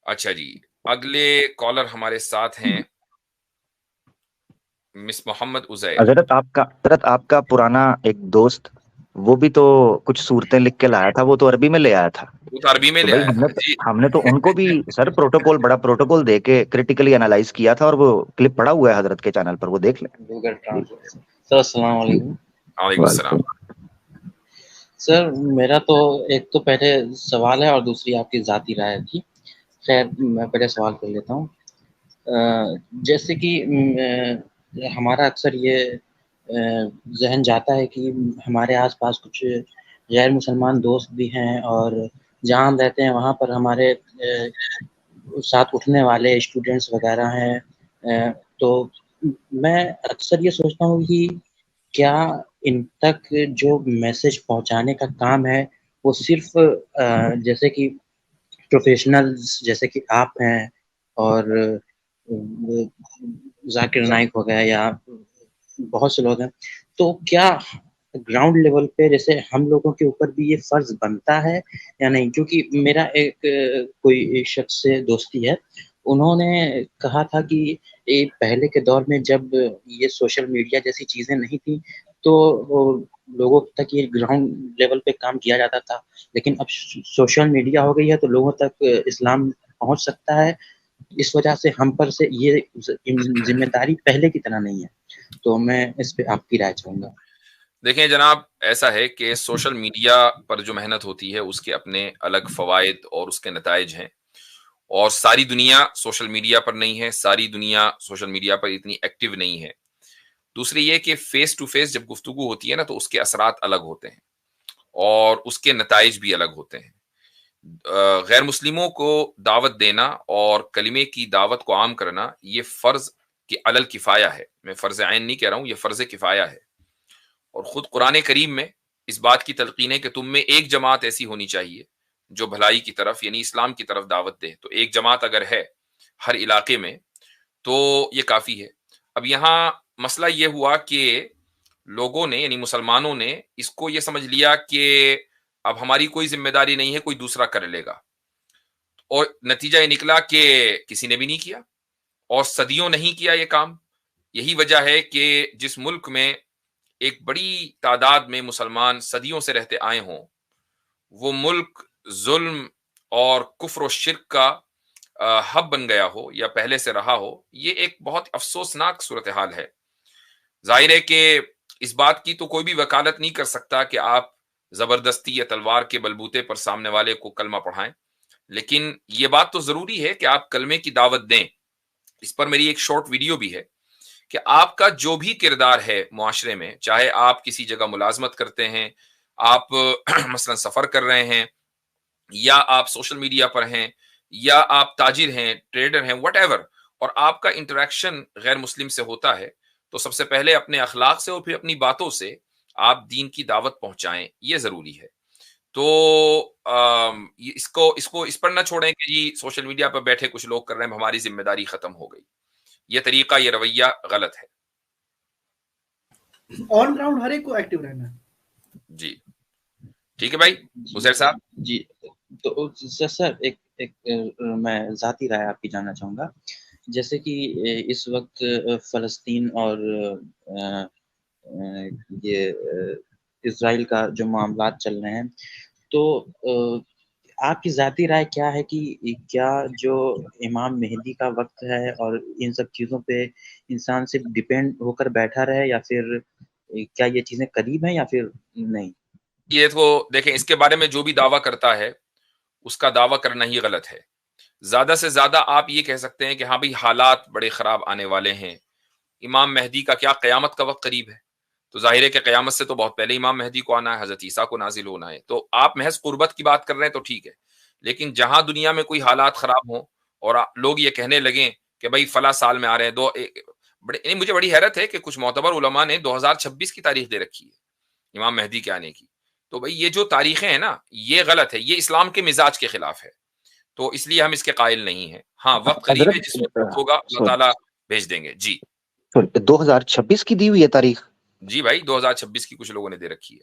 اچھا جی، اگلے کالر ہمارے ساتھ ہیں مس محمد عزیر. حضرت آپ کا پرانا ایک دوست، وہ بھی تو کچھ صورتیں لکھ کے لایا تھا، وہ تو عربی میں لے آیا تھا. وہ تو عربی میں تو لے بھائی آیا تھا جی. ہم نے تو ان کو بھی سر بڑا پروٹوکول دے کے کریٹیکلی انالائز کیا تھا، اور وہ کلپ پڑا ہوا ہے حضرت کے چینل پر، وہ دیکھ لیں. سر السلام علیکم. وعلیکم السلام. سر میرا تو ایک تو پہلے سوال ہے اور دوسری آپ کی ذاتی رائے تھی. خیر میں پہلے سوال کر لیتا ہوں. جیسے کہ ہمارا اکثر یہ ذہن جاتا ہے کہ ہمارے آس پاس کچھ غیر مسلمان دوست بھی ہیں، اور جہاں ہم رہتے ہیں وہاں پر ہمارے ساتھ اٹھنے والے اسٹوڈینٹس وغیرہ ہیں. تو میں اکثر یہ سوچتا ہوں کہ کیا ان تک جو میسج پہنچانے کا کام ہے وہ صرف جیسے کہ پروفیشنلز جیسے کہ آپ ہیں اور ذاکر نائک ہو گیا یا بہت سے لوگ ہیں، تو کیا گراؤنڈ لیول پہ جیسے ہم لوگوں کے اوپر بھی یہ فرض بنتا ہے یا نہیں؟ کیونکہ میرا ایک کوئی شخص سے دوستی ہے، انہوں نے کہا تھا کہ پہلے کے دور میں جب یہ سوشل میڈیا جیسی چیزیں نہیں تھیں تو لوگوں تک یہ گراؤنڈ لیول پہ کام کیا جاتا تھا، لیکن اب سوشل میڈیا ہو گئی ہے تو لوگوں تک اسلام پہنچ سکتا ہے. اس وجہ سے ہم پر سے یہ ذمہ داری پہلے کی طرح نہیں ہے. تو میں اس پہ آپ کی رائے چاہوں گا. دیکھیں جناب، ایسا ہے کہ سوشل میڈیا پر جو محنت ہوتی ہے اس کے اپنے الگ فوائد اور اس کے نتائج ہیں، اور ساری دنیا سوشل میڈیا پر نہیں ہے، ساری دنیا سوشل میڈیا پر اتنی ایکٹیو نہیں ہے. دوسری یہ کہ فیس ٹو فیس جب گفتگو ہوتی ہے نا تو اس کے اثرات الگ ہوتے ہیں اور اس کے نتائج بھی الگ ہوتے ہیں. غیر مسلموں کو دعوت دینا اور کلمے کی دعوت کو عام کرنا یہ فرض کی علی الکفایہ ہے. میں فرض عین نہیں کہہ رہا ہوں، یہ فرض کفایہ ہے. اور خود قرآن کریم میں اس بات کی تلقین ہے کہ تم میں ایک جماعت ایسی ہونی چاہیے جو بھلائی کی طرف یعنی اسلام کی طرف دعوت دے. تو ایک جماعت اگر ہے ہر علاقے میں تو یہ کافی ہے. اب یہاں مسئلہ یہ ہوا کہ لوگوں نے یعنی مسلمانوں نے اس کو یہ سمجھ لیا کہ اب ہماری کوئی ذمہ داری نہیں ہے، کوئی دوسرا کر لے گا، اور نتیجہ یہ نکلا کہ کسی نے بھی نہیں کیا اور صدیوں نہیں کیا یہ کام. یہی وجہ ہے کہ جس ملک میں ایک بڑی تعداد میں مسلمان صدیوں سے رہتے آئے ہوں، وہ ملک ظلم اور کفر و شرک کا ہب بن گیا ہو یا پہلے سے رہا ہو، یہ ایک بہت افسوسناک صورتحال ہے. ظاہر ہے کہ اس بات کی تو کوئی بھی وکالت نہیں کر سکتا کہ آپ زبردستی یا تلوار کے بلبوتے پر سامنے والے کو کلمہ پڑھائیں، لیکن یہ بات تو ضروری ہے کہ آپ کلمے کی دعوت دیں. اس پر میری ایک شارٹ ویڈیو بھی ہے کہ آپ کا جو بھی کردار ہے معاشرے میں، چاہے آپ کسی جگہ ملازمت کرتے ہیں، آپ مثلا سفر کر رہے ہیں، یا آپ سوشل میڈیا پر ہیں، یا آپ تاجر ہیں، ٹریڈر ہیں، وٹ ایور، اور آپ کا انٹریکشن غیر مسلم سے ہوتا ہے، تو سب سے پہلے اپنے اخلاق سے اور پھر اپنی باتوں سے آپ دین کی دعوت پہنچائیں. یہ ضروری ہے. تو اس پر نہ چھوڑیں کہ جی سوشل میڈیا پر بیٹھے کچھ لوگ کر رہے ہیں، ہماری ذمہ داری ختم ہو گئی. یہ طریقہ، یہ رویہ غلط ہے. آن گراؤنڈ ہر ایک کو ایکٹیو رہنا ہے. جی ٹھیک ہے بھائی عزیر صاحب. جی تو سر ایک میں ذاتی رائے آپ کی جاننا چاہوں گا. جیسے کہ اس وقت فلسطین اور یہ اسرائیل کا جو معاملات چل رہے ہیں، تو آپ کی ذاتی رائے کیا ہے کہ کیا جو امام مہدی کا وقت ہے اور ان سب چیزوں پہ انسان صرف ڈیپینڈ ہو کر بیٹھا رہے، یا پھر کیا یہ چیزیں قریب ہیں یا پھر نہیں؟ یہ تو دیکھیں، اس کے بارے میں جو بھی دعویٰ کرتا ہے اس کا دعویٰ کرنا ہی غلط ہے. زیادہ سے زیادہ آپ یہ کہہ سکتے ہیں کہ ہاں بھئی حالات بڑے خراب آنے والے ہیں. امام مہدی کا کیا قیامت کا وقت قریب ہے؟ تو ظاہر ہے کہ قیامت سے تو بہت پہلے امام مہدی کو آنا ہے، حضرت عیسیٰ کو نازل ہونا ہے. تو آپ محض قربت کی بات کر رہے ہیں تو ٹھیک ہے، لیکن جہاں دنیا میں کوئی حالات خراب ہوں اور لوگ یہ کہنے لگیں کہ بھئی فلاں سال میں آ رہے ہیں، مجھے بڑی حیرت ہے کہ کچھ معتبر علماء نے 2026 کی تاریخ دے رکھی ہے امام مہدی کے آنے کی. تو بھئی یہ جو تاریخیں ہیں نا، یہ غلط ہے، یہ اسلام کے مزاج کے خلاف ہے. تو اس لیے ہم اس کے قائل نہیں ہیں. ہاں وقت قریب ہے، جس وقت ہوگا اللہ تعالیٰ بھیج دیں گے. جی 2026 کی دی ہوئی ہے تاریخ؟ جی بھائی 2026 کی کچھ لوگوں نے دے رکھی ہے.